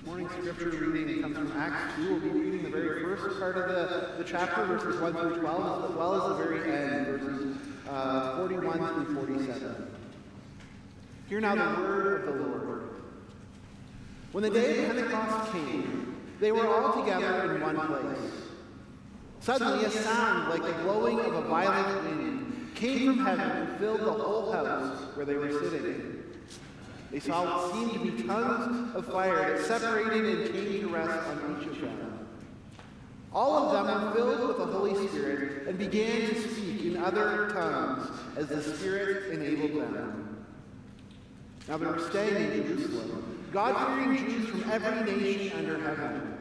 morning's scripture reading comes from Acts 2. We'll be reading the very first part of the chapter, verses 1 through 12, as well as the very end, verses 41 through 47. Hear now the word of the Lord. When the day of Pentecost came, they were all together in one place. Suddenly a sound like the blowing of a violent wind came from heaven and filled the whole house where they were sitting. They saw what seemed to be tongues of fire that separated and came to rest on each of them. All of them were filled with the Holy Spirit and began to speak in other tongues as the Spirit enabled them. Now they were staying in Jerusalem, God-fearing Jews from every nation under heaven.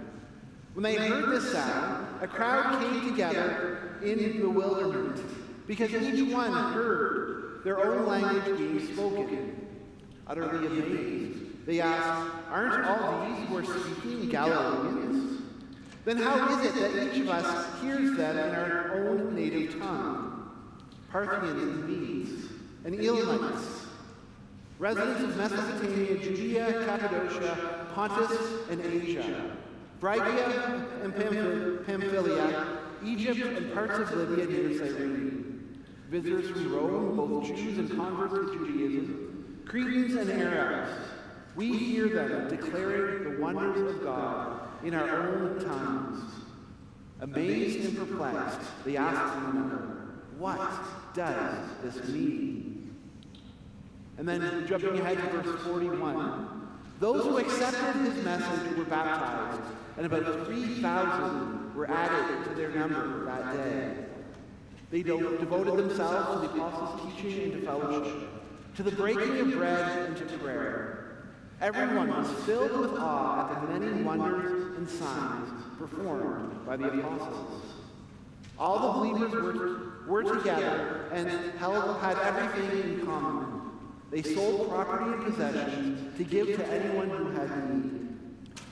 When they heard this sound, a crowd came together in bewilderment, because each one heard their own language being spoken. Utterly amazed, they asked, "Aren't all these who are speaking Galileans? Then how is it that each of us hears them in our own native tongue? Parthians and Medes, and Elamites, residents of Mesopotamia, Judea, Cappadocia, Pontus, and Asia, Phrygia and Pamphylia, Egypt, and parts of Libya near Cyrene, visitors from Rome, both Jews and converts to Judaism, Cretans and Arabs, we hear them declaring the wonders of God in our own tongues. Amazed and perplexed, they asked one another, "What does this mean?" And then jumping ahead to verse 41, those who accepted his message were baptized, and about 3,000 were added to their number that day. They devoted themselves to the apostles' teaching and to fellowship, to the breaking of bread and to prayer. Everyone was filled with awe at the many wonders and signs performed by the apostles. All the believers were together and had everything in common. They sold property and possessions to give to anyone who had need.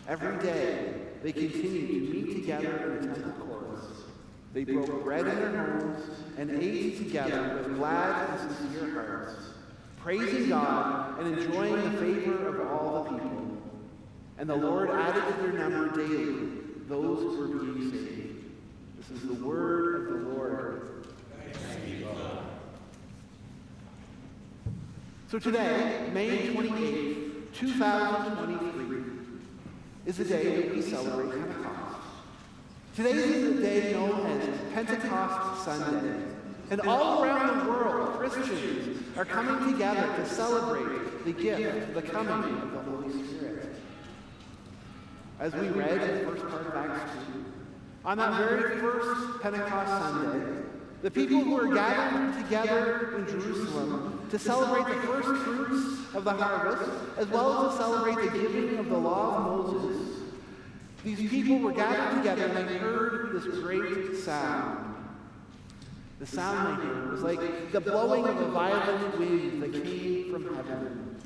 Every day they continued to meet together in the temple courts. They broke bread in their homes and ate together with glad and sincere hearts, praising God and enjoying the favor of all the people. And the Lord added to their number daily those who were being saved. This is the word of the Lord. Thanks be to God. So today, May 28th, 2023, is the day that we celebrate Pentecost. Today is the day known as Pentecost Sunday. And all around the world, Christians are coming together to celebrate the gift, the coming of the Holy Spirit. As we read in the first part of Acts 2, on that very first Pentecost Sunday, the people who were gathered together in Jerusalem to celebrate the first fruits of the harvest, as well as to celebrate the giving of the law of Moses, these people were gathered together and they heard this great sound. The sound they heard was like the blowing of a violent wind that came from heaven.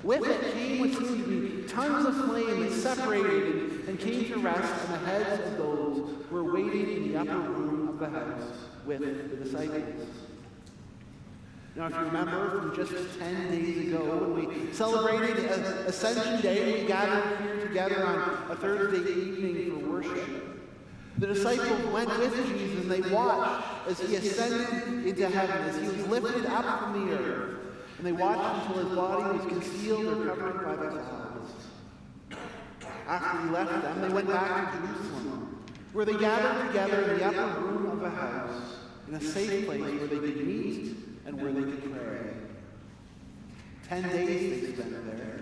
With it came what seemed to be tongues of flame that separated and came to rest on the heads of those who were waiting in the upper room of the house with the disciples. Now, if you remember from just 10 days ago when we celebrated Ascension Day, we gathered here together on a Thursday evening for worship. The disciples went with Jesus and they watched as he ascended into heaven, as he was lifted up from the earth. And they watched until his body was concealed or covered by the clouds. After he left them, they went back to Jerusalem, where they gathered together in the upper room of a house, in a safe place where they could meet and where they could pray. 10 days they spent there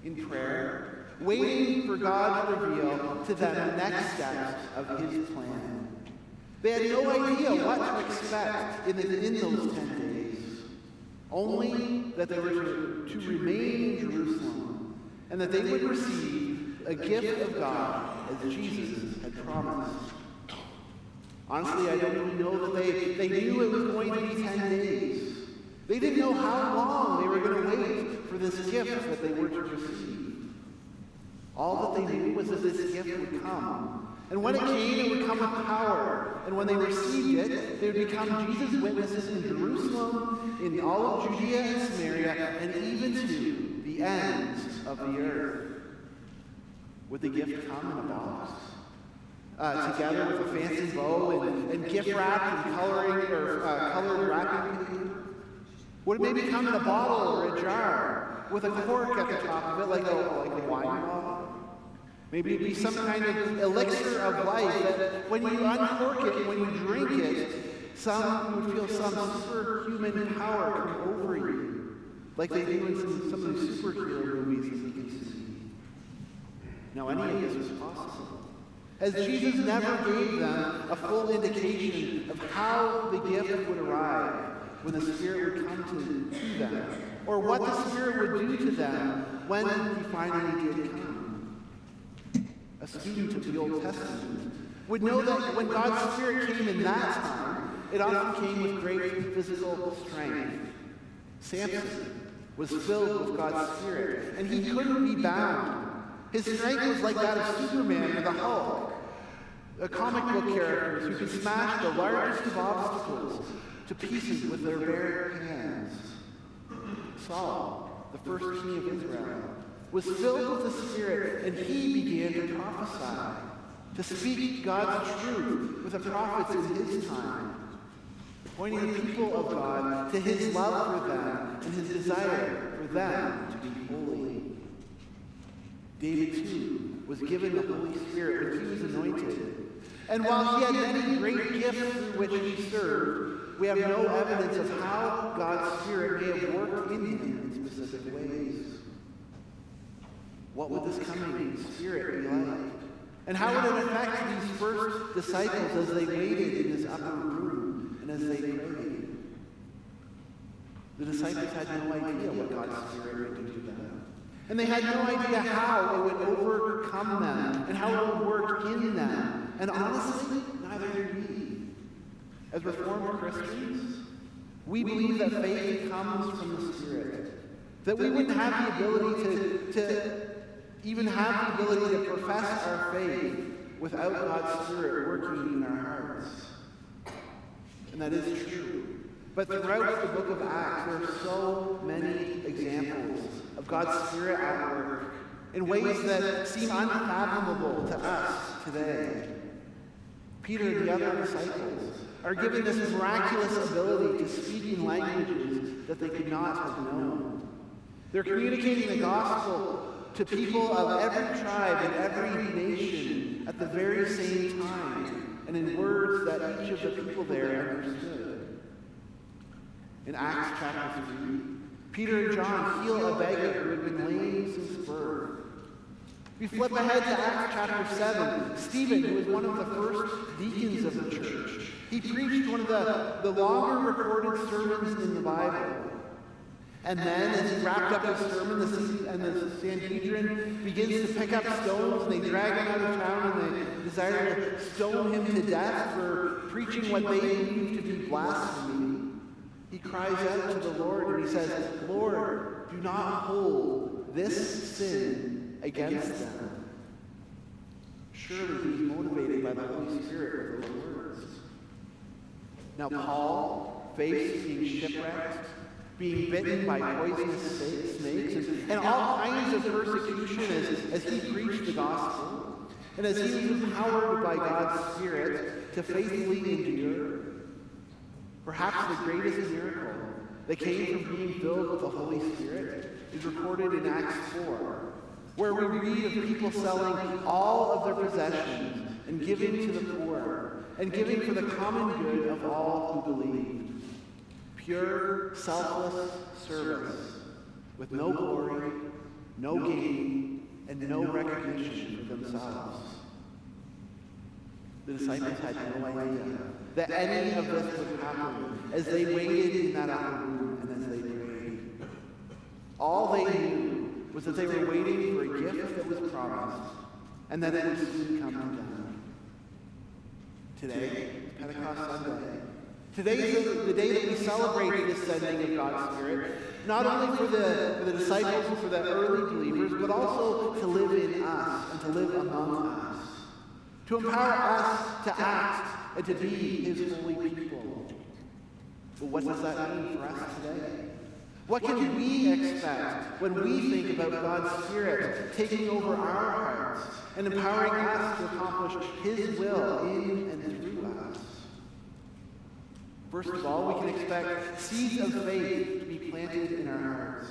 in prayer, waiting for God to reveal to them the next steps of his plan. They had no idea what to expect in those 10 days, only that they were to remain in Jerusalem and that they would receive a gift of God as Jesus had promised. Honestly, I don't even know that they knew it was going to be 10 days. They didn't know how long they were going to wait for this gift that they were to receive. All that they knew was that this gift would come. And when it came, it would come with power. And when they received it, they would become Jesus' witnesses in Jerusalem, in all of Judea and Samaria, and even to the ends of the earth. Would the gift come in a box? Together with a fancy bow and gift wrap and colored wrapping paper? Would it maybe come in a bottle or a jar with a cork at the top of it, like a wine bottle? Maybe it'd be some kind of elixir of life that when you uncork it, when you drink it, you would feel some superhuman power come over you, like they do in some of the superhero movies that we can see. Now, any of this was possible, as Jesus never gave them a full indication of how the gift would arrive when the Spirit would come to them, or what the Spirit would do to them when he finally did come. A student of the Old Testament would know that when God's Spirit came in that time, it often came with great physical strength. Samson was filled with God's Spirit, and he couldn't be bound. His strength was like that of Superman or the Hulk, comic book characters who could smash the largest of obstacles to pieces with their bare hands. Saul, the first king of Israel, was filled with the Spirit, and he began to prophesy, to speak God's truth with the prophets in his time, pointing the people of God to his love for them and his desire for them to be holy. David, too, was given the Holy Spirit when he was anointed. And while he had many great gifts through which he served, we have no evidence of how God's Spirit may have worked in him in specific ways. What would this coming Spirit be like? And how would it affect these first disciples as they waited in this upper room and as they prayed? The disciples had no idea what God's Spirit would do to them. And they had no idea how it would overcome them and how it would work in them. And honestly, neither did we. As Reformed Christians, we believe that faith comes from the Spirit. That we wouldn't have the ability to even have the ability to profess our faith without God's Spirit working in our hearts. And that is true. But throughout the book of Acts, there are so many examples of God's Spirit at work in ways that seem unfathomable to us today. Peter and the other disciples are given this miraculous ability to speak in languages that they could not have known. They're communicating the gospel to people of every tribe and every nation at the very same time, and in words that each of the people there understood. In Acts chapter 3, Peter and John heal a beggar who had been lame since birth. We flip ahead to Acts chapter 7. Stephen, who was one of the first deacons of the church, he preached one of the longer recorded sermons in the Bible. And then, as he wrapped up his sermon, the Sanhedrin begins to pick up stones, and they drag him out of town, and they desire to stone him to death for preaching what they believe to be blasphemy. He cries out to the Lord, and he says, "Lord, do not hold this sin against them." Surely he's motivated by the Holy Spirit with those words. Now Paul faced being shipwrecked, being bitten by poisonous snakes, and all kinds of persecution as he preached the gospel, and as he was empowered by God's Spirit to faithfully endure. Perhaps the greatest miracle that came from being filled with the Holy Spirit is recorded in Acts 4, where we read of people selling all of their possessions and giving to the poor, and giving for the common good of all who believed. Pure, selfless service with no glory, no gain, and no recognition for themselves. The disciples had no idea that any of this would happen as they waited in that upper room and as they prayed. All they knew was that they were waiting for a gift that was promised and that it would soon come to them. Today is Pentecost Sunday. Today is the day that we celebrate the sending of God's Spirit, not only for the disciples and for the early believers, but also to live in us and to live among us, to empower us to act and to be his holy people. But what does that mean for us today? What can we expect when we think about God's Spirit taking over our hearts and empowering us to accomplish His will in and through us? First of all, we can expect seeds of faith to be planted in our hearts.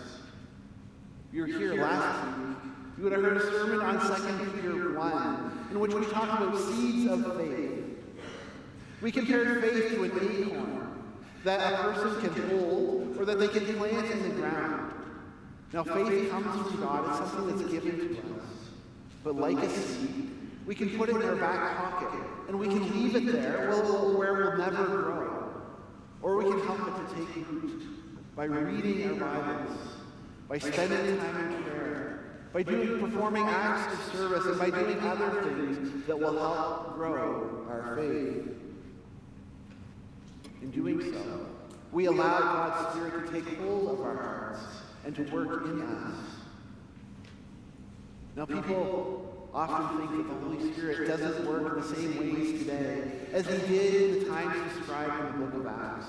If you were here last week, you would have heard a sermon on 2 Peter 1, in which we talked about seeds of faith. We compared faith to an acorn that a person can hold or that they can plant in the ground. Now, faith comes from God. It's something that's given to us. But like a seed, we can put it in our back pocket, and we can leave it there where it will never grow. Or we can help it to take root by reading our Bibles, by spending time in prayer, by performing acts of service, and by doing other things that will help grow our faith. In doing so, we allow God's Spirit to take hold of our hearts and to work in us. Now, people often think that the Holy Spirit doesn't work in the same ways today as He did in the times described in the book of Acts.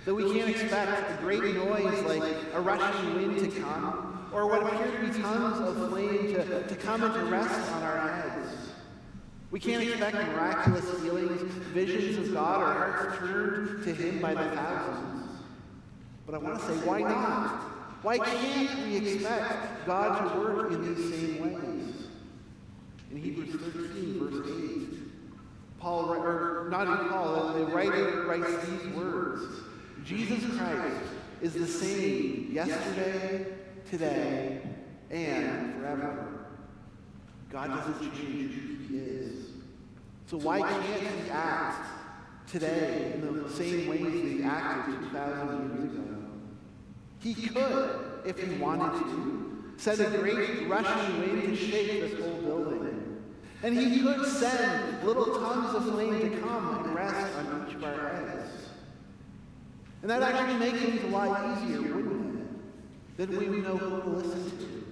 That we can't expect a great noise like a rushing wind to come, or what appear to be tongues of flame to come and to rest on our heads. We can't expect miraculous healings, visions of God, or hearts turned to Him by the thousands. But I want to say, why not? Why can't we expect God to work in these same ways? In Hebrews 13, verse 8, the writer writes these words: Jesus Christ is the same yesterday, today, and forever. God doesn't change who He is. So why can't He act today in the same ways that He acted 2,000 years ago? He could, if He wanted to, send a great rushing wind to shake this whole building. And He could send little tongues of flame to come and rest on each of our heads. And that actually makes things a lot easier, wouldn't it? Then we would know who to listen to.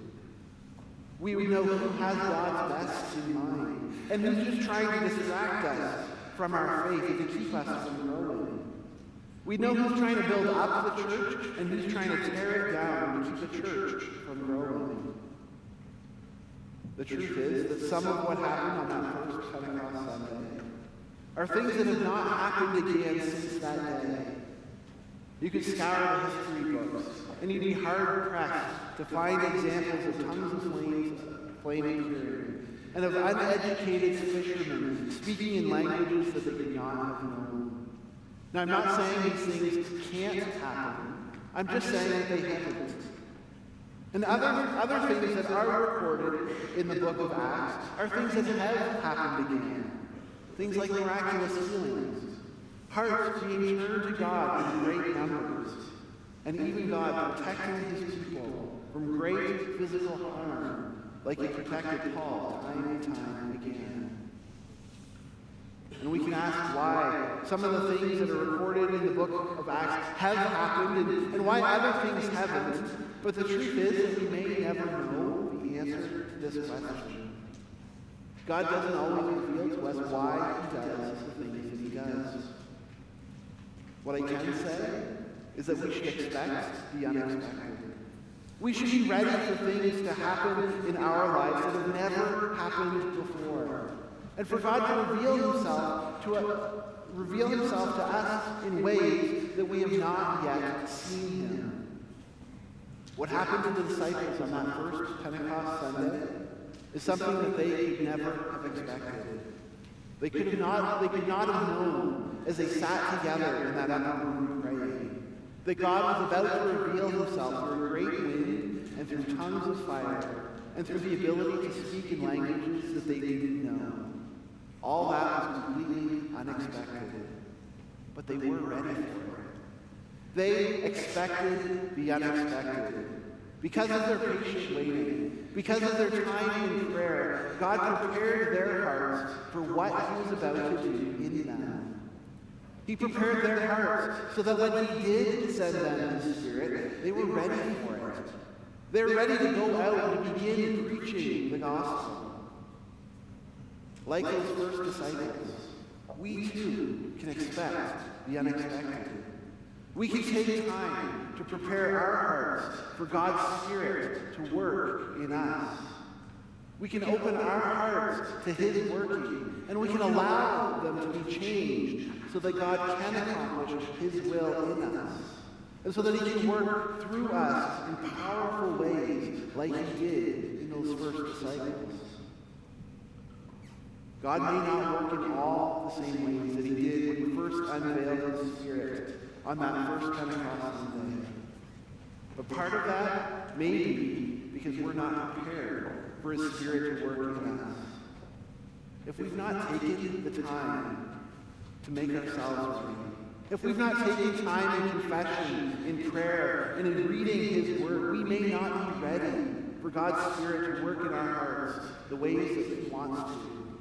We would know who has God's best in mind, and who's just trying to distract us from our faith and to keep us from growing. We know who's trying to build up the church and who's trying to tear it down to keep the church from growing. The truth is that some of what happened on that first Pentecost Sunday are things that have not happened again since that day. You could scour the history books, and you'd be hard-pressed to find examples of tongues of flame appearing, and of uneducated fishermen speaking in languages that they could not have known. Now, I'm not saying these things can't happen. I'm just saying that they haven't. And other things that are recorded in the book of Acts are things that have happened again. Things like miraculous healings, hearts being turned to God in great numbers, and even God protecting His people from great physical harm, like He protected Paul time and time again. And we can ask why some of the things that are recorded in the book of Acts have happened, and why other things haven't. But the truth is that we may never know the answer to this question. God doesn't always reveal to us why He does the things that He does. What I can say is that we should expect the unexpected. We should be ready for things to happen in our lives that have never happened before. And for God to reveal Himself to us in ways that we have not yet seen Him. What happened to the disciples on that first Pentecost Sunday is something that they could never have expected. They could not have known as they sat together in that upper room praying that God was about to reveal Himself through a great wind and through tongues of fire and through the ability to speak in languages that they didn't know. All that was completely unexpected, but they were ready for it. They expected the unexpected. Because of their patient waiting, because of their time in prayer, God prepared their hearts for what He was about to do in them. He prepared their hearts so that when He did send them His Spirit, they were ready for it. They were ready to go out and begin preaching the gospel. Like those first disciples, we too can expect the unexpected. We can take time to prepare our hearts for God's Spirit to work in us. We can open our hearts to His working, and we can allow them to be changed so that God can accomplish His will in us, and so that He can work through us in powerful ways like He did in those first disciples. God may not work in all the same ways that He did when He first unveiled His Spirit on that first Pentecost Sunday. But part of that may be because we're not prepared for His Spirit to work in us. If we've not taken the time to make ourselves ready, if we've not taken time in confession, in prayer, and in reading His Word, we may not be ready for God's Spirit to work in our hearts the ways that He wants to.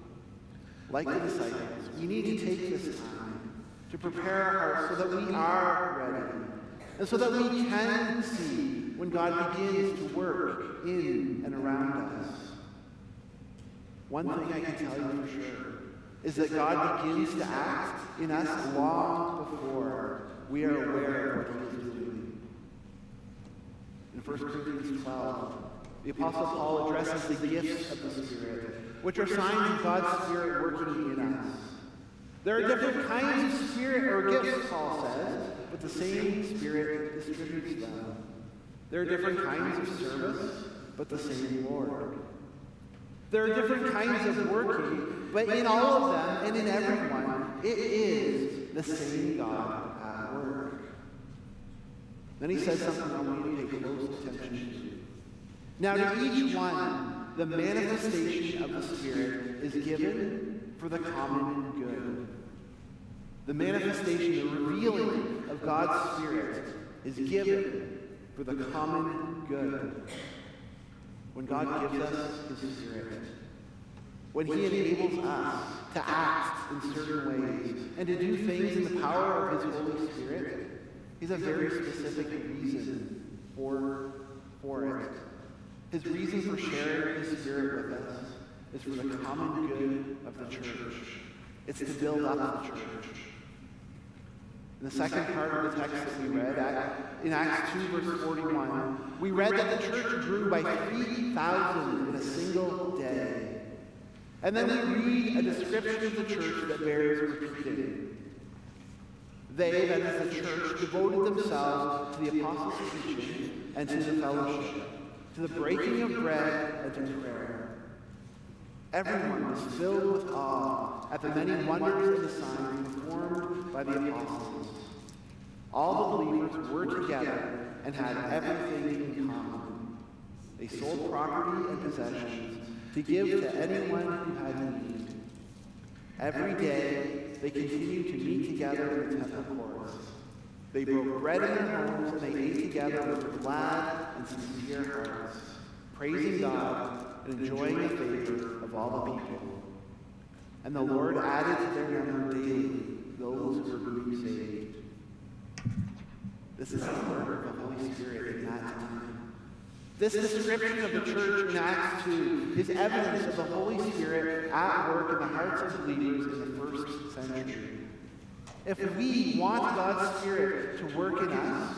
Like the disciples, we need to take this time to prepare our hearts so that we are ready, and so that we can see when God begins to work in and around us. One thing I can tell you for sure is that God begins to act in us long before we are aware of what He is doing. In 1 Corinthians 12, the Apostle Paul addresses the gifts of the Spirit, which are signs of God's Spirit working in us. There are different kinds of Spirit or gifts, Paul says, but the same Spirit distributes them. There are different kinds of service, but the same Lord. There are different kinds of working, but in all of them and in everyone, it is the same God at work. Then he says something I want you to pay close attention to. Now to each one, the manifestation of the Spirit is given for the common good. The manifestation, the revealing of God's Spirit is given for the common good. When God gives us His Spirit, when He enables us to act in certain ways and to do things in the power of His Holy Spirit, He has a very specific reason for it. His reason for sharing His Spirit with us is for the common good of the church. It's to build up the church. In the second part of the text that we read, in Acts 2, verse 41, we read that the church grew by 3,000 in a single day. And then we read a description of the church that bears repeating. They, that is the church, devoted themselves to the apostles' teaching and to the fellowship, to the breaking of bread and to prayer. Everyone was filled with awe at the many wonders and the signs performed by the apostles. All the believers were together and had everything in common. They sold property and possessions to give to anyone who had need. Every day they continued to meet together in the temple courts. They broke bread in their homes and they ate together with glad and sincere hearts, praising God and enjoying the favor of all the people. And the Lord added to their number daily those who were being saved. This is the work of the Holy Spirit in that time. This description of the church in Acts 2 is evidence of the Holy Spirit at work in the hearts of believers in the first century. If we want God's Spirit to work in us,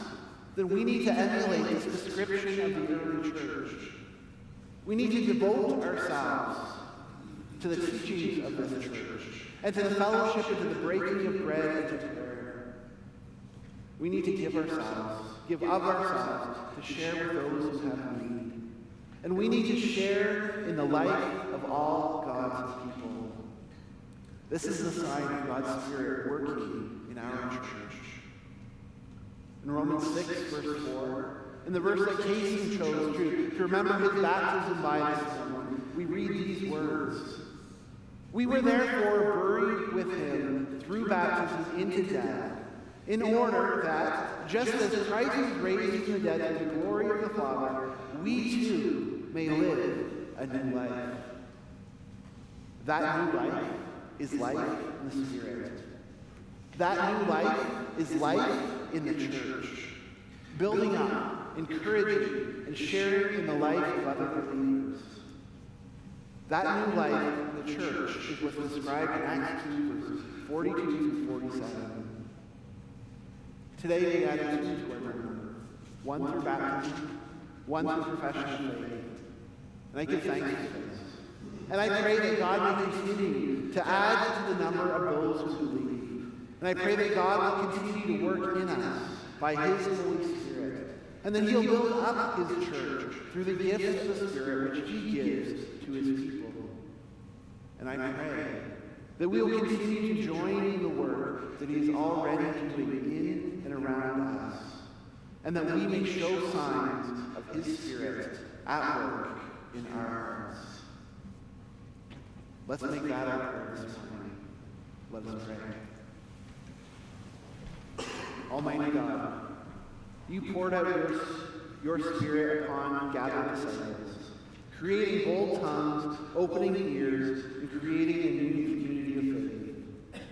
then we need to emulate this description of the early church. We need to devote ourselves to the teachings of this church, and to the fellowship and to the breaking of bread and to prayer. We need to give of ourselves to share with those who have need. And we need to share in the life of all God's people. This is the sign of God's Spirit working in our church. In Romans 6, verse 4, in the verse that Casey chose to remember his baptism by this morning, we read these words. We were therefore buried with him through baptism into death, in order that, just as Christ was raised from the dead to the glory of the Father, we too may live a new life. That new life is life in the Spirit. That new life is life in the church, building up, encouraging, and sharing in the life of other believers. That new life in the church is what's described in Acts 2, verses 42 through 47. Today we add 2 to our number, one through baptism, one through profession of faith. And I give thanks for this. And I pray that God may continue to add to the number of those who believe. And I pray that God will continue to work in us by his Holy Spirit. And then he'll build up his church through the gifts of the Spirit which he gives to his people. And I pray that we will continue to join in the work that he is already doing in and around us. And that we may show signs of his Spirit at work in our hearts. Let's make that our prayer this morning. Let us pray. Almighty God, you poured out your Spirit upon gathered disciples, creating bold tongues, opening ears, and creating a new community of faith.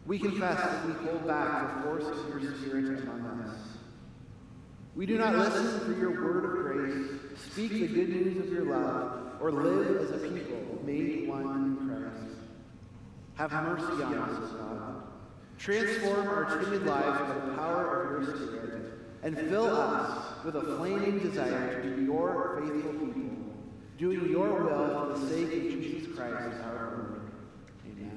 We confess that we hold back the force of your Spirit among us. We do not listen for your word of grace, speak the good news of your love, or live as a people made one in Christ. Have mercy on us, O God. Transform our timid lives by the power of your Spirit, and fill us with a flaming desire to be your faithful people, doing your will for the sake of Jesus Christ, our Lord. Amen.